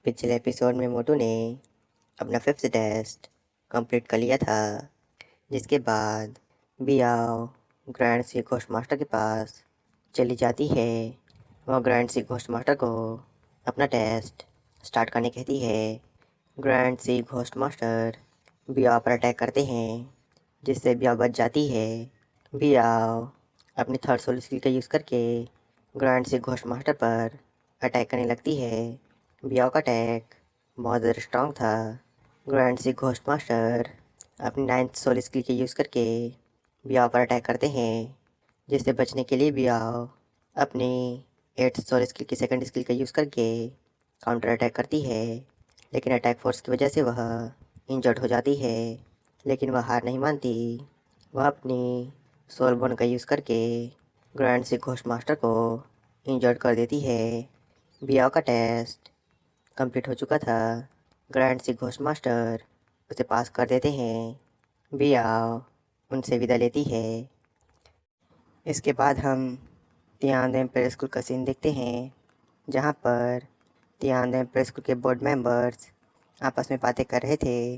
पिछले एपिसोड में मोटू ने अपना फिफ्थ टेस्ट कंप्लीट कर लिया था, जिसके बाद बियाओ ग्रैंड सी घोस्ट मास्टर के पास चली जाती है। वह ग्रैंड सी घोस्ट मास्टर को अपना टेस्ट स्टार्ट करने कहती है। ग्रैंड सी घोस्ट मास्टर बियाओ पर अटैक करते हैं, जिससे बियाओ बच जाती है। बियाओ अपनी थर्ड सोल स्किल का यूज़ करके ग्रैंड सी घोस्ट मास्टर पर अटैक करने लगती है। बियाओ का अटैक बहुत ज़्यादा स्ट्रॉन्ग था। ग्रैंड सी घोस्ट मास्टर अपनी नाइन्थ सोल स्किल के यूज़ करके बियाओ पर अटैक करते हैं, जिससे बचने के लिए बियाओ अपनी एट्थ सोल स्किल की सेकंड स्किल का यूज़ करके काउंटर अटैक करती है। लेकिन अटैक फोर्स की वजह से वह इंजर्ड हो जाती है, लेकिन वह हार नहीं मानती। वह अपनी सोल बोन का यूज़ करके ग्रैंड सी घोस्ट मास्टर को इंजर्ड कर देती है। बियाओ का टेस्ट कंप्लीट हो चुका था। ग्रैंड सी घोस्ट मास्टर उसे पास कर देते हैं। बियाओ उनसे विदा लेती है। इसके बाद हम तियानदेम प्रे स्कूल का सीन देखते हैं, जहाँ पर तियानदेम प्रे स्कूल के बोर्ड मेंबर्स आपस में बातें कर रहे थे।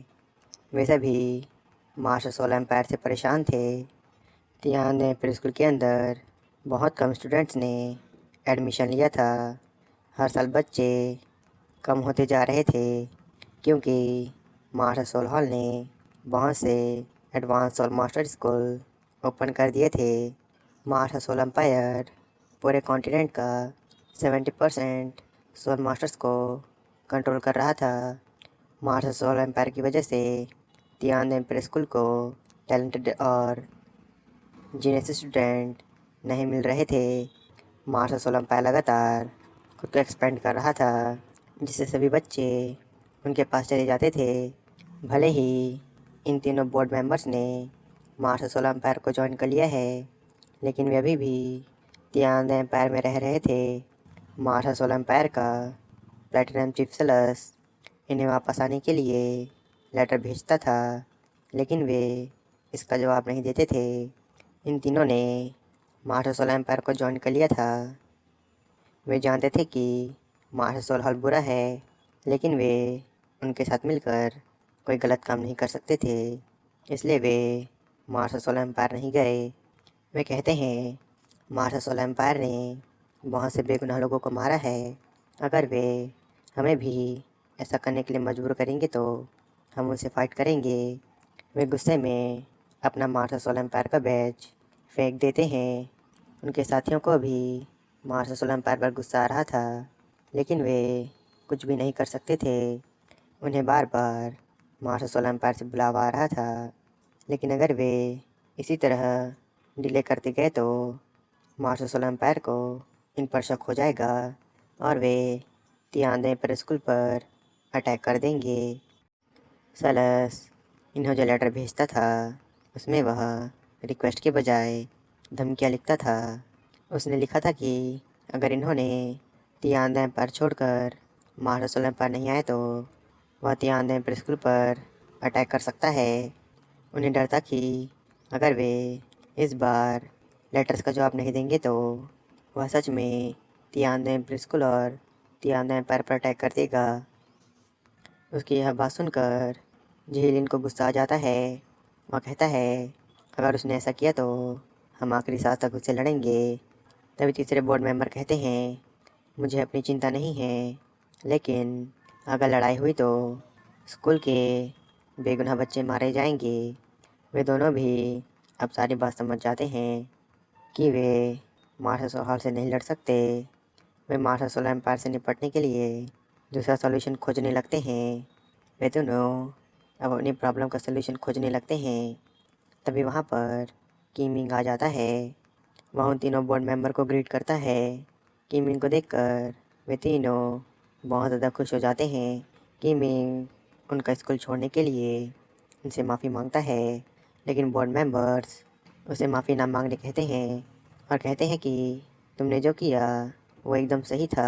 वे सभी मार्शल सोल एम्पायर से परेशान थे। तियानदेम प्रे स्कूल के अंदर बहुत कम स्टूडेंट्स ने एडमिशन लिया था। हर साल बच्चे कम होते जा रहे थे, क्योंकि मार्शल सोल हॉल ने बहुत से advance soul master school open कर दिए थे। मार्शल सोल एम्पायर पूरे कॉन्टिनेंट का 70% सोल मास्टर्स को कंट्रोल कर रहा था। मार्शल सोल एम्पायर की वजह से तियानदेम प्रे स्कूल को टैलेंटेड और जीनियस स्टूडेंट नहीं मिल रहे थे। मार्शल सोल एम्पायर लगातार खुद को एक्सपेंड कर रहा था, जिससे सभी बच्चे उनके पास चले जाते थे। भले ही इन तीनों बोर्ड मेंबर्स ने मार्शल सोल एम्पायर को ज्वाइन कर लिया है, लेकिन वे अभी भी तियानदेम एम्पायर में रह रहे थे। मार्शल सोल एम्पायर का प्लेटिनम चीफ सेलस इन्हें वापस आने के लिए लेटर भेजता था, लेकिन वे इसका जवाब नहीं देते थे। इन तीनों ने मार्शल सोल एम्पायर को ज्वाइन कर लिया था। वे जानते थे कि मार्शल सोल हॉल बुरा है, लेकिन वे उनके साथ मिलकर कोई गलत काम नहीं कर सकते थे, इसलिए वे मार्शल सोल एम्पायर नहीं गए। वे कहते हैं मार्शल सोल एम्पायर ने बहुत से बेगुनाह लोगों को मारा है। अगर वे हमें भी ऐसा करने के लिए मजबूर करेंगे तो हम उनसे फाइट करेंगे। वे गुस्से में अपना मार्शल सोल एम्पायर का बैज फेंक देते हैं। उनके साथियों को भी मार्शल सोल एम्पायर पर गुस्सा आ रहा था, लेकिन वे कुछ भी नहीं कर सकते थे। उन्हें बार बार मार्शल सोल एम्पायर से बुलावा आ रहा था, लेकिन अगर वे इसी तरह डिले करते गए तो मार्शल सोल एम्पायर को इन पर शक हो जाएगा और वे तियानदेम प्रे स्कूल पर अटैक कर देंगे। सलस इन्हें जो लेटर भेजता था, उसमें वह रिक्वेस्ट के बजाय धमकियाँ लिखता था। उसने लिखा था कि अगर इन्होंने तियानदेम एम्पायर छोड़कर मार्शल सोल एम्पायर नहीं आए तो वह तियानदेम प्रे स्कूल पर अटैक कर सकता है। उन्हें डर था कि अगर वे इस बार लेटर्स का जवाब नहीं देंगे तो वह सच में तियानदेम प्रे स्कूल और तियानदेम एम्पायर पर अटैक कर देगा। उसकी यह बात सुनकर झीलिन को गुस्सा आ जाता है। वह कहता है अगर उसने ऐसा किया तो हम आखिरी सांस तक उससे लड़ेंगे। तभी तीसरे बोर्ड मेंबर कहते हैं मुझे अपनी चिंता नहीं है, लेकिन अगर लड़ाई हुई तो स्कूल के बेगुनाह बच्चे मारे जाएंगे। वे दोनों भी अब सारी बात समझ जाते हैं कि वे मार्शल सोल हॉल से नहीं लड़ सकते। वे मार्शल सोल एम्पायर से निपटने के लिए दूसरा सॉल्यूशन खोजने लगते हैं। वे दोनों अब अपनी प्रॉब्लम का सलूशन खोजने लगते हैं। तभी वहाँ पर किमिंग आ जाता है। वह उन तीनों बोर्ड मेंबर को ग्रीट करता है। किमिंग को देखकर वे तीनों बहुत ज़्यादा खुश हो जाते हैं। किमिंग उनका स्कूल छोड़ने के लिए उनसे माफ़ी मांगता है, लेकिन बोर्ड मेंबर्स उसे माफ़ी ना मांगने कहते हैं और कहते हैं कि तुमने जो किया वो एकदम सही था।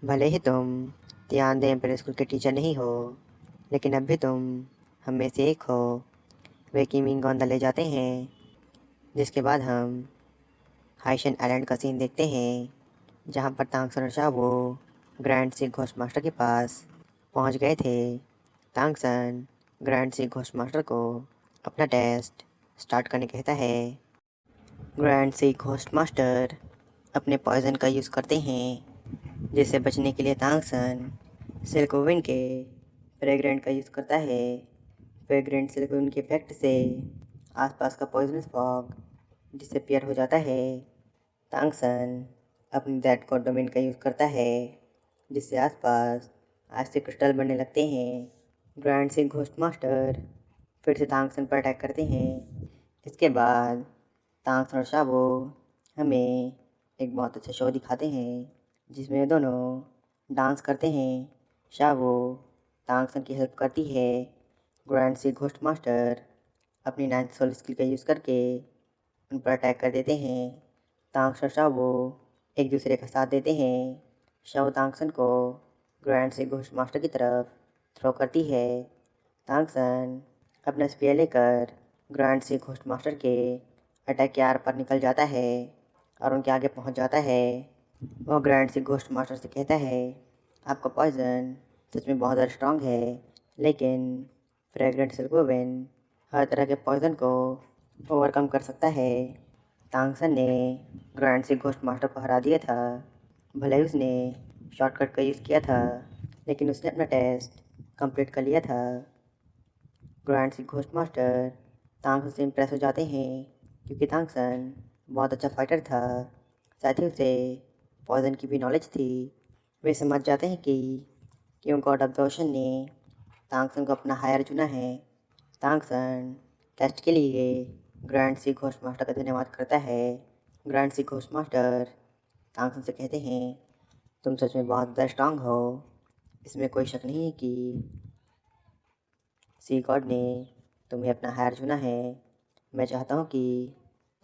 भले ही तुम तियानदेम प्रे स्कूल के टीचर नहीं हो, लेकिन अब भी तुम हम में से एक हो। वे किमिंग को अंदर ले जाते हैं, जिसके बाद हम हाइशन आइलैंड का सीन देखते हैं, जहाँ पर तांग सनोशावो ग्रैंड सी घोस्ट मास्टर के पास पहुंच गए थे। तांगसन ग्रैंड सी घोस्ट मास्टर को अपना टेस्ट स्टार्ट करने कहता है। ग्रैंड सी घोस्ट मास्टर अपने पॉइजन का यूज़ करते हैं, जिससे बचने के लिए तांगसन सिल्कविन के फ्रेग्रेंट का यूज़ करता है। फ्रेग्रेंट सिल्कविन के इफेक्ट से आसपास का पॉइजनस फॉग डिसअपियर हो जाता है। तांगसन अपनी दैट गॉड डोमेन का यूज़ करता है, जिससे आसपास आइस क्रिस्टल बनने लगते हैं। ग्रैंड सी घोस्ट मास्टर फिर से तांगसन पर अटैक करते हैं। इसके बाद तांगसन और शावो हमें एक बहुत अच्छा शो दिखाते हैं, जिसमें दोनों डांस करते हैं। शावो तांगसन की हेल्प करती है। ग्रैंड सी घोस्ट मास्टर अपनी 9th सोल स्किल का यूज़ करके उन पर अटैक कर देते हैं। तांगसन और शावो एक दूसरे का साथ देते हैं। शावो तांगसन को ग्रैंड सी घोस्ट मास्टर की तरफ थ्रो करती है। तांगसन अपना स्पीयर लेकर ग्रैंड सी घोस्ट मास्टर के अटैक के आर पर निकल जाता है और उनके आगे पहुंच जाता है। वो ग्रैंड सी घोस्ट मास्टर से कहता है, आपका पॉइजन सच में बहुत ज़्यादा स्ट्रांग है, लेकिन फ्रेग्रेंट सिल्कविन हर तरह के पॉइजन को ओवरकम कर सकता है। तांगसन ने ग्रैंड सी घोस्ट मास्टर को हरा दिया था। भले ही उसने शॉर्टकट का यूज़ किया था, लेकिन उसने अपना टेस्ट कंप्लीट कर लिया था। ग्रैंड सी घोस्ट मास्टर तांगसन से इम्प्रेस हो जाते हैं, क्योंकि तांगसन बहुत अच्छा फाइटर था। साथ ही उसे पॉइजन की भी नॉलेज थी। वे समझ जाते हैं कि क्यों गॉड ऑफ द ओशन ने तांगसन को अपना हायर चुना है। तांगसन टेस्ट के लिए ग्रैंड सी घोस्ट मास्टर का धन्यवाद करता है। ग्रैंड सी घोस्ट मास्टर तांगसन से कहते हैं, तुम सच में बहुत ज़्यादा स्ट्रांग हो। इसमें कोई शक नहीं है कि सी गॉड ने तुम्हें अपना हायर चुना है। मैं चाहता हूँ कि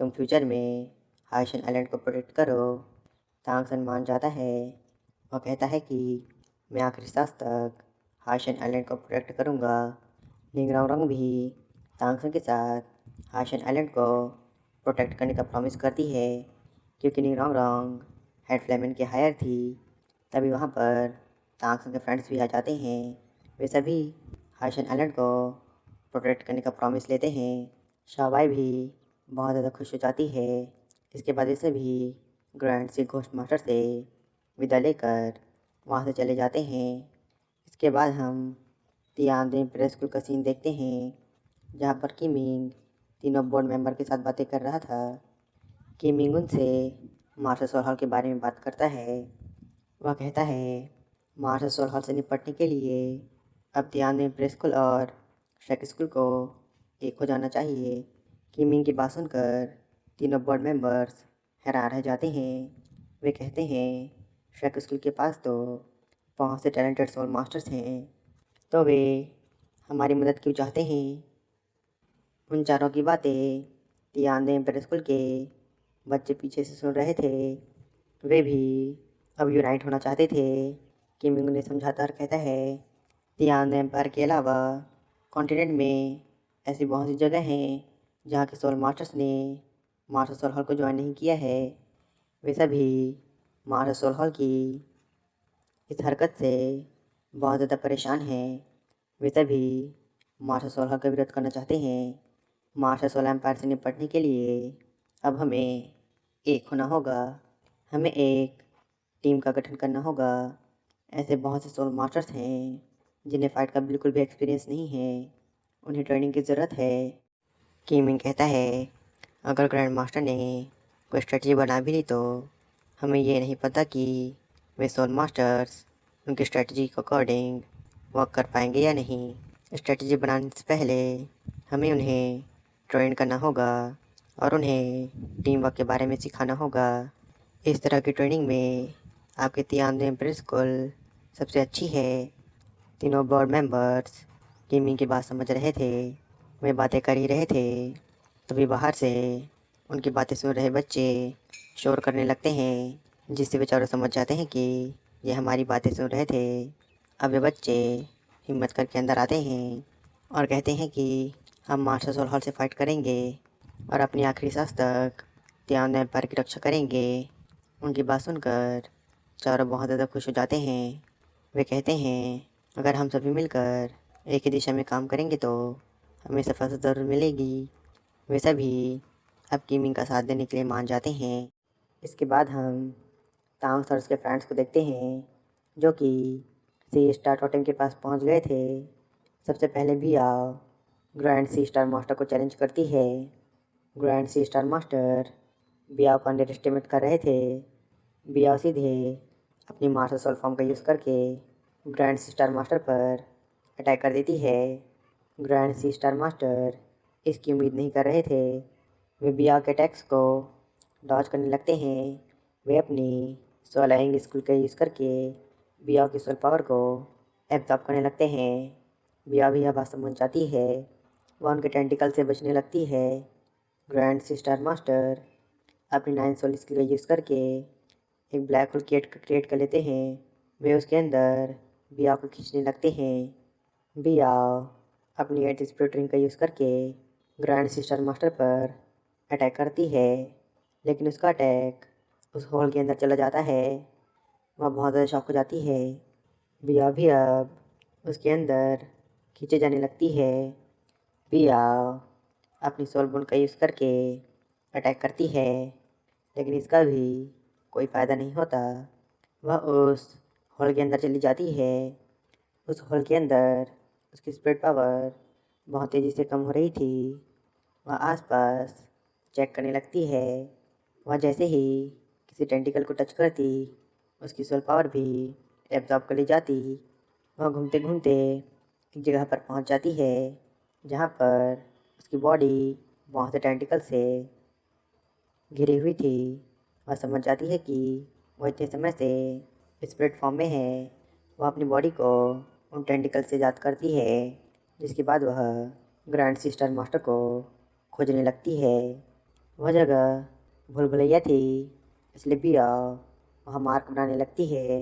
तुम फ्यूचर में हाइशन आइलैंड को प्रोटेक्ट करो। तांगसन मान जाता है। वह कहता है कि मैं आखिरी सांस तक हाइशन आइलैंड को प्रोटेक्ट करूँगा। निंगरांग भी तांगसन के साथ हाइशन आइलैंड को प्रोटेक्ट करने का प्रॉमिस करती है, क्योंकि निंगरांग हेड फ्लेमन की हायर थी। तभी वहाँ पर तांगसन के फ्रेंड्स भी आ जाते हैं। वे सभी हाइशन आइलैंड को प्रोटेक्ट करने का प्रॉमिस लेते हैं। शावाई भी बहुत ज़्यादा खुश हो जाती है। इसके बाद ये सभी ग्रैंड सी घोस्ट मास्टर से विदा लेकर वहाँ से चले जाते हैं। इसके बाद हम तियानदेन प्रेस स्कूल का सीन देखते हैं, जहाँ पर किमिंग तीनों बोर्ड मेंबर के साथ बातें कर रहा था। किमिंग उनसे मार्शल सोल हॉल के बारे में बात करता है। वह कहता है, मार्शल सोल हॉल से निपटने के लिए अब तियानदेन प्रेस स्कूल और शेक स्कूल को एक हो जाना चाहिए। किमिंग की बात सुनकर तीनों बोर्ड मेंबर्स हैरान रह जाते हैं। वे कहते हैं, शेक स्कूल के पास तो बहुत से टैलेंटेड सोल मास्टर्स हैं, तो वे हमारी मदद क्यों चाहते हैं। उन चारों की बातें तियानदेन प्रेस स्कूल के बच्चे पीछे से सुन रहे थे। वे भी अब यूनाइट होना चाहते थे। किमिंग उन्हें समझाता और कहता है, तियानदेन एम्पायर के अलावा कॉन्टिनेंट में ऐसी बहुत सी जगह हैं जहाँ के सोल मास्टर्स ने मार्शल सोल हॉल को ज्वाइन नहीं किया है। वे सभी मार्शल सोल हॉल की इस हरकत से बहुत ज़्यादा परेशान हैं। वे सभी मार्शल सोल हॉल का विरोध करना चाहते हैं। मार्शल सोल एम्पायर से निपटने के लिए अब हमें एक होना होगा। हमें एक टीम का गठन करना होगा। ऐसे बहुत से सोल मास्टर्स हैं जिन्हें फ़ाइट का बिल्कुल भी एक्सपीरियंस नहीं है। उन्हें ट्रेनिंग की ज़रूरत है। किमिंग कहता है, अगर ग्रैंड मास्टर ने कोई स्ट्रेटजी बना भी ली तो हमें ये नहीं पता कि वे सोल मास्टर्स उनकी स्ट्रेटजी के अकॉर्डिंग वर्क कर पाएंगे या नहीं। स्ट्रेटजी बनाने से पहले हमें उन्हें ट्रेन करना होगा और उन्हें टीम वर्क के बारे में सिखाना होगा। इस तरह की ट्रेनिंग में आपके तियानदेन प्रेस स्कूल सबसे अच्छी है। तीनों बोर्ड मेंबर्स किमिंग की बात समझ रहे थे। वे बातें कर ही रहे थे, तभी बाहर से उनकी बातें सुन रहे बच्चे शोर करने लगते हैं, जिससे बेचारे समझ जाते हैं कि ये हमारी बातें सुन रहे थे। अब वे बच्चे हिम्मत करके अंदर आते हैं और कहते हैं कि हम मार्शल सोल हॉल से फाइट करेंगे और अपनी आखिरी सांस तक तियानदेन एम्पायर की रक्षा करेंगे। उनकी बात सुनकर चारों बहुत ज़्यादा खुश हो जाते हैं। वे कहते हैं अगर हम सभी मिलकर एक ही दिशा में काम करेंगे तो हमें सफलता ज़रूर मिलेगी। वे सभी अब किमी का साथ देने के लिए मान जाते हैं। इसके बाद हम तांग्स और उसके फ्रेंड्स को देखते हैं जो कि सी स्टार टोटेम के पास पहुंच गए थे। सबसे पहले भी आओ ग्रैंड सी स्टार मास्टर को चैलेंज करती है। ग्रैंड सी स्टार मास्टर बियाओ को अंडर एस्टिमेट कर रहे थे। बियाओ सीधे अपनी मास्टर सोल फॉर्म का यूज़ करके ग्रैंड सी स्टार मास्टर पर अटैक कर देती है। ग्रैंड सी स्टार मास्टर इसकी उम्मीद नहीं कर रहे थे। वे बियाओ के अटैक्स को डॉज करने लगते हैं। वे अपनी सोलैंग स्किल का यूज़ करके बियाओ की सोल पावर को एब्जॉर्ब करने लगते हैं। बियाओ भी यह बात समझ जाती है। वह उनके टेंटिकल से बचने लगती है। ग्रैंड सी स्टार मास्टर अपनी 9 सोल स्किल का यूज़ करके एक ब्लैक होल क्रिएट कर लेते हैं। वे उसके अंदर बियाओ को खींचने लगते हैं। बियाओ अपनी 8 स्पिरिट रिंग का यूज़ करके ग्रैंड सिस्टर मास्टर पर अटैक करती है, लेकिन उसका अटैक उस होल के अंदर चला जाता है। वह बहुत ज़्यादा शॉक हो जाती है। बियाओ भी अब उसके अंदर खींचे जाने लगती है। बियाओ अपनी सोल बोन का यूज़ करके अटैक करती है, लेकिन इसका भी कोई फ़ायदा नहीं होता। वह उस हॉल के अंदर चली जाती है। उस हॉल के अंदर उसकी स्पिरिट पावर बहुत तेज़ी से कम हो रही थी। वह आसपास चेक करने लगती है। वह जैसे ही किसी टेंटिकल को टच करती, उसकी सोल पावर भी एब्जॉर्ब कर ली जाती। वह घूमते घूमते एक जगह पर पहुंच जाती है जहां पर उसकी बॉडी बहुत से टेंटिकल से घिरी हुई थी। वह समझ जाती है कि वह इतने समय से इस प्लेटफॉर्म में है। वह अपनी बॉडी को उन टेंटिकल से याद करती है, जिसके बाद वह ग्रैंड सिस्टर मास्टर को खोजने लगती है। वह जगह भूल भुलैया थी, इसलिए बिया वह मार्क बनाने लगती है।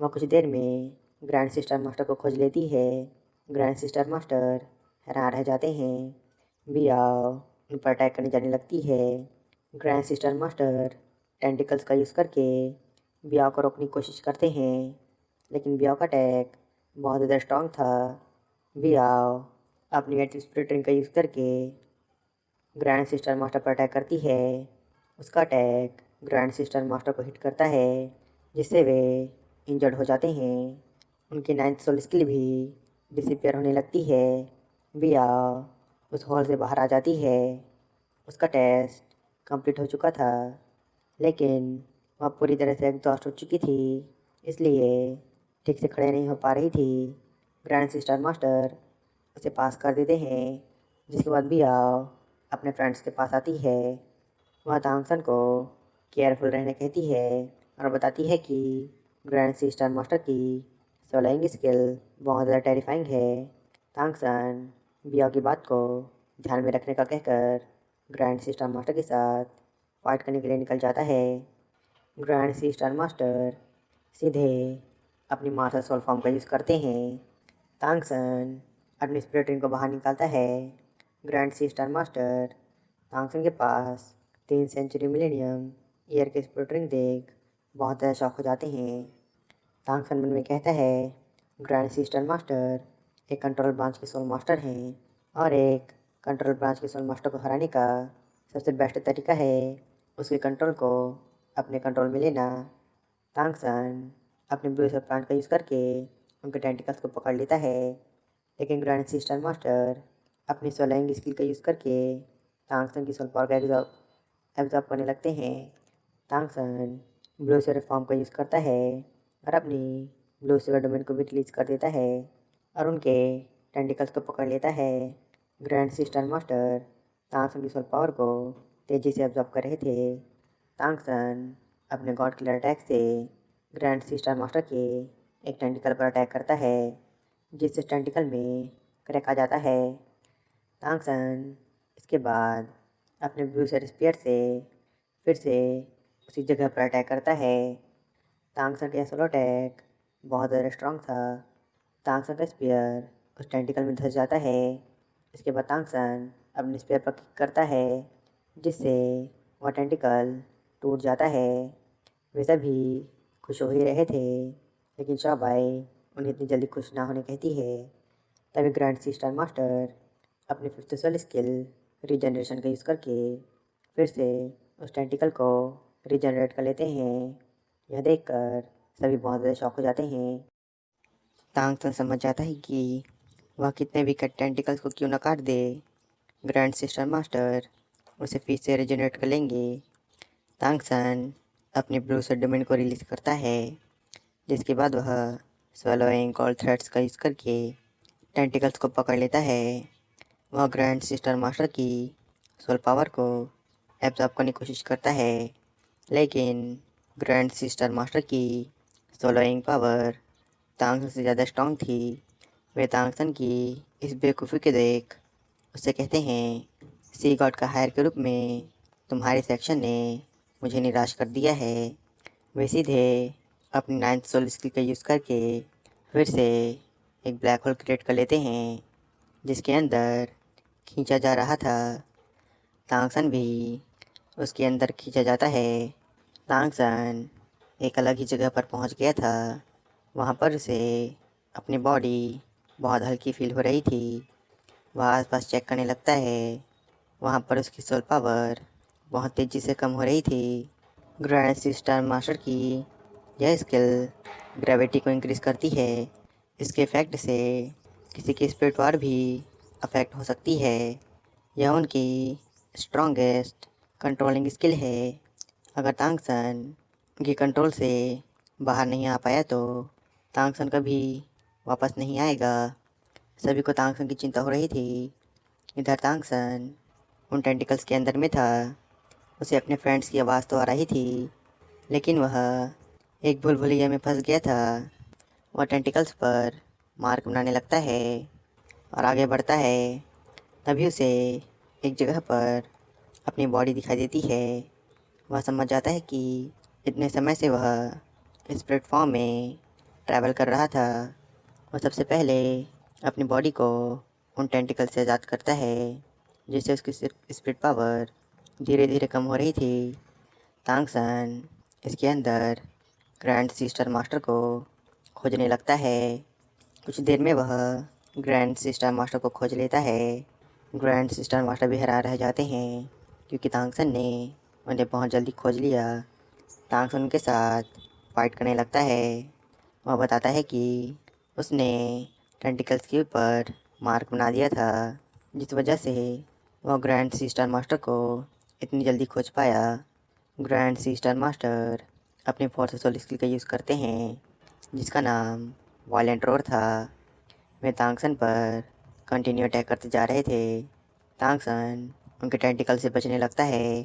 वह कुछ देर में ग्रैंड सिस्टर मास्टर को खोज लेती है। ग्रैंड सिस्टर मास्टर हैरान रह जाते हैं। बिया उन पर अटैक करने जाने लगती है। ग्रैंड सिस्टर मास्टर टेंटिकल्स का यूज़ करके बिया को रोकने की कोशिश करते हैं, लेकिन बिया का अटैक बहुत ज़्यादा स्ट्रॉन्ग था। बिया अपनी एट स्पिरिट रिंग का यूज़ करके ग्रैंड सिस्टर मास्टर पर अटैक करती है। उसका अटैक ग्रैंड सिस्टर मास्टर को हिट करता है, जिससे वे इंजर्ड हो जाते हैं। उनकी 9th सोल स्किल भी डिसअपियर होने लगती है। बिया उस हॉल से बाहर आ जाती है। उसका टेस्ट कंप्लीट हो चुका था, लेकिन वह पूरी तरह से एग्जॉस्ट हो चुकी थी, इसलिए ठीक से खड़े नहीं हो पा रही थी। ग्रैंड सिस्टर मास्टर उसे पास कर देते हैं, जिसके बाद बिया अपने फ्रेंड्स के पास आती है। वह तांगसन को केयरफुल रहने कहती है और बताती है कि ग्रैंड सिस्टर मास्टर की सोलैंग स्किल बहुत ज़्यादा टेरिफाइंग है। तांगसन बिया की बात को ध्यान में रखने का कहकर ग्रैंड सिस्टर मास्टर के साथ फाइट करने के लिए निकल जाता है। ग्रैंड सिस्टर मास्टर सीधे अपनी मास्टर सोल फॉर्म का यूज़ करते हैं। तांगसन अपनी स्पिरिट रिंग को बाहर निकालता है। ग्रैंड सिस्टर मास्टर तांगसन के पास 3 सेंचुरी मिलेनियम ईयर के स्पिरिट रिंग देख बहुत ज़्यादा शौक हो जाते हैं। तांगसन मन में कहता है ग्रैंड सिस्टर मास्टर एक कंट्रोल ब्रांच के सोल मास्टर हैं, और एक कंट्रोल ब्रांच के सोल मास्टर को हराने का सबसे बेस्ट तरीका है उसके कंट्रोल को अपने कंट्रोल में लेना। तांगसन अपने ब्लू स्टार प्लांट का यूज़ करके उनके टेंटिकल्स को पकड़ लेता है, लेकिन ग्रैंड सिस्टर मास्टर अपनी सोलैंग स्किल का यूज़ करके तांगसन की सोल पावर का एब्जॉर्ब करने लगते हैं। तांगसन ब्लू स्टार फॉर्म का यूज़ करता है और अपनी ब्लू स्टार डोमेन को भी रिलीज कर देता है और उनके टेंटिकल्स को पकड़ लेता है। ग्रैंड सिस्टर मास्टर तांगसन की सोल पावर को तेज़ी से एब्जॉर्ब कर रहे थे। तांगसन अपने गॉड किलर अटैक से ग्रैंड सिस्टर मास्टर के एक टेंटिकल पर अटैक करता है, जिससे टेंटिकल में क्रैक आ जाता है। तांगसन इसके बाद अपने ब्लू स्फीयर से फिर से उसी जगह पर अटैक करता है। तांगसन का सोलो अटैक बहुत ज़्यादा स्ट्रॉन्ग था। तांगसन का स्पीयर उस टेंटिकल में धंस जाता है। इसके बाद तांगसन अपने स्पीयर पर किक करता है, जिससे वह टेंटिकल टूट जाता है। वे सभी खुश हो ही रहे थे, लेकिन शाओबाई उन्हें इतनी जल्दी खुश ना होने कहती है। तभी ग्रैंड सिस्टर मास्टर अपने फिफ्थ सोल स्किल रीजनरेशन का यूज़ करके फिर से उस टेंटिकल को रीजनरेट कर लेते हैं। यह देखकर सभी बहुत ज़्यादा शॉक हो जाते हैं। तांगसन समझ जाता है कि वह कितने भी कट टेंटिकल्स को क्यों न काट दे, ग्रैंड सिस्टर मास्टर उसे फिर से रीजनरेट कर लेंगे। तांगसन अपने ब्लू डोमेन को रिलीज करता है, जिसके बाद वह स्वैलोइंग कॉल थ्रेड्स का यूज़ करके टेंटिकल्स को पकड़ लेता है। वह ग्रैंड सिस्टर मास्टर की सोल पावर को एब्जॉर्ब करने की कोशिश करता है, लेकिन ग्रैंड सिस्टर मास्टर की सोलोइंग पावर तांगसन से ज़्यादा स्ट्रॉन्ग थी। वे तांगसन की इस बेवकूफ़ी के देख उससे कहते हैं, सी गॉड का हायर के रूप में तुम्हारे सेक्शन ने मुझे निराश कर दिया है। वे सीधे अपनी नाइन्थ सोल स्किल का यूज़ करके फिर से एक ब्लैक होल क्रिएट कर लेते हैं, जिसके अंदर खींचा जा रहा था। तांगसन भी उसके अंदर खींचा जाता है। तांगसन एक अलग ही जगह पर पहुंच गया था। वहां पर उसे अपनी बॉडी बहुत हल्की फील हो रही थी। वह आसपास चेक करने लगता है। वहां पर उसकी सोल पावर बहुत तेज़ी से कम हो रही थी। ग्रैंड सिस्टर मास्टर की यह स्किल ग्रेविटी को इंक्रीज़ करती है। इसके इफेक्ट से किसी की स्पिरिट पावर भी अफेक्ट हो सकती है। यह उनकी स्ट्रॉन्गेस्ट कंट्रोलिंग स्किल है। अगर तांगसन उनकी कंट्रोल से बाहर नहीं आ पाया तो तांगसन कभी वापस नहीं आएगा। सभी को तांगसन की चिंता हो रही थी। इधर तांगसन उन टेंटिकल्स के अंदर में था। उसे अपने फ्रेंड्स की आवाज़ तो आ रही थी, लेकिन वह एक भूलभुलैया में फंस गया था। वह टेंटिकल्स पर मार्क बनाने लगता है और आगे बढ़ता है। तभी उसे एक जगह पर अपनी बॉडी दिखाई देती है। वह समझ जाता है कि इतने समय से वह इस प्लेटफॉर्म में ट्रैवल कर रहा था। वह सबसे पहले अपनी बॉडी को उन टेंटिकल से आज़ाद करता है, जिससे उसकी स्पिरिट पावर धीरे धीरे कम हो रही थी। तांगसन इसके अंदर ग्रैंड सिस्टर मास्टर को खोजने लगता है। कुछ देर में वह ग्रैंड सिस्टर मास्टर को खोज लेता है। ग्रैंड सिस्टर मास्टर भी हैरान रह जाते हैं, क्योंकि तांगसन ने उन्हें बहुत जल्दी खोज लिया। तांगसन उनके साथ फाइट करने लगता है। वह बताता है कि उसने टेंटिकल्स के ऊपर मार्क बना दिया था, जिस वजह से वह ग्रैंड सिस्टर मास्टर को इतनी जल्दी खोज पाया। ग्रैंड सिस्टर मास्टर अपने फोर्थ सोल स्किल का यूज़ करते हैं, जिसका नाम वायलेंट रोर था। वे तांगसन पर कंटिन्यू अटैक करते जा रहे थे। तांगसन उनके टेंटिकल से बचने लगता है।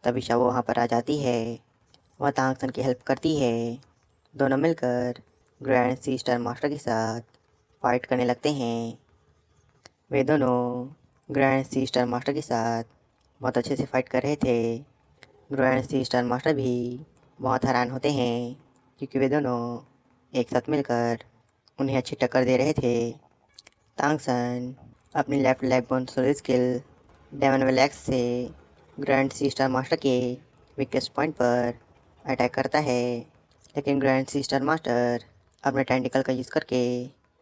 तभी शाओ वहाँ पर आ जाती है। वह तांगसन की हेल्प करती है। दोनों मिलकर ग्रैंड सिस्टर मास्टर के साथ फाइट करने लगते हैं। वे दोनों ग्रैंड सिस्टर मास्टर के साथ बहुत अच्छे से फाइट कर रहे थे। ग्रैंड सिस्टर मास्टर भी बहुत हैरान होते हैं, क्योंकि वे दोनों एक साथ मिलकर उन्हें अच्छी टक्कर दे रहे थे। तांगसन अपनी left leg bone soul skill demon वेलेक्स से ग्रैंड सिस्टर मास्टर के वीकेस्ट पॉइंट पर अटैक करता है, लेकिन ग्रैंड सिस्टर मास्टर अपने टेंटिकल का यूज़ करके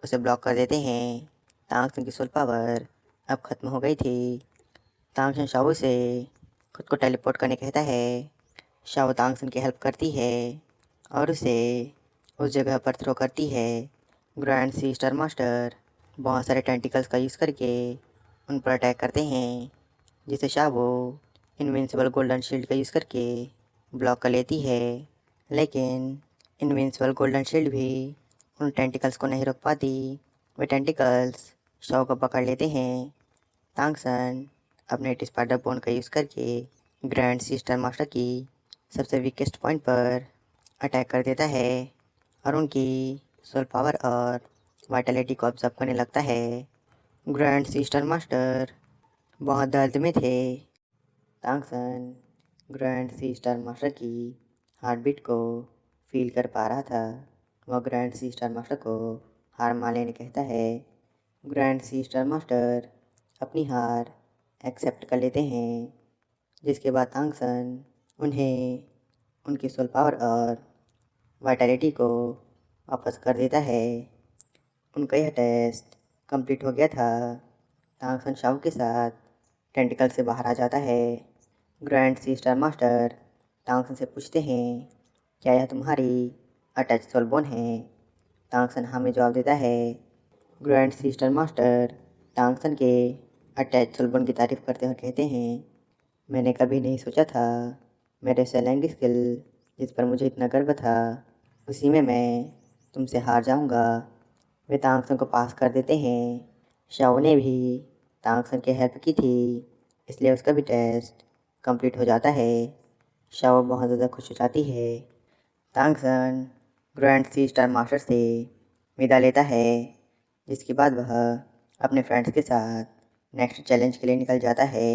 उसे ब्लॉक कर देते हैं। तांगसन की सोल पावर अब ख़त्म हो गई थी। तांगसन शाओ से खुद को टेलीपोर्ट करने कहता है। शाओ तांगसन की हेल्प करती है और उसे उस जगह पर थ्रो करती है। ग्रैंड सिस्टर मास्टर बहुत सारे टेंटिकल्स का यूज़ करके उन पर अटैक करते हैं, जिसे शाओ इनविंसिबल गोल्डन शील्ड का यूज़ करके ब्लॉक कर लेती है। लेकिन इनविंसिबल गोल्डन शील्ड भी उन टेंटिकल्स को नहीं रोक पाती। वे टेंटिकल्स शाओ को पकड़ लेते हैं। तांगसन अपने स्पाइडर बोन का यूज़ करके ग्रैंड सिस्टर मास्टर की सबसे वीकेस्ट पॉइंट पर अटैक कर देता है और उनकी सोल पावर और वाइटलिटी को ऑब्जर्व करने लगता है। ग्रैंड सिस्टर मास्टर बहुत दर्द में थे। तांगसन ग्रैंड सिस्टर मास्टर की हार्ट बीट को फील कर पा रहा था। वह ग्रैंड सिस्टर मास्टर को हार मान लेने कहता है। ग्रैंड सिस्टर मास्टर अपनी हार एक्सेप्ट कर लेते हैं, जिसके बाद तांगसन उन्हें उनकी सोल पावर और वाइटैलिटी को वापस कर देता है। उनका यह टेस्ट कंप्लीट हो गया था। तांगसन शाओ के साथ टेंटिकल से बाहर आ जाता है। ग्रैंड सी स्टार मास्टर तांगसन से पूछते हैं, क्या यह तुम्हारी अटैच सोल बोन है? तांगसन हाँ में जवाब देता है। ग्रैंड सी स्टार मास्टर तांगसन के अटैच सोल बोन की तारीफ करते हुए कहते हैं, मैंने कभी नहीं सोचा था मेरे सेलिंग स्किल जिस पर मुझे इतना गर्व था उसी में मैं तुमसे हार जाऊंगा। वे तांगसन को पास कर देते हैं। शाओ ने भी तांगसन की हेल्प की थी, इसलिए उसका भी टेस्ट कंप्लीट हो जाता है। शाओ बहुत ज़्यादा खुश हो जाती है। तांगसन ग्रैंड सी स्टार मास्टर से विदा लेता है, जिसके बाद वह अपने फ्रेंड्स के साथ नेक्स्ट चैलेंज के लिए निकल जाता है।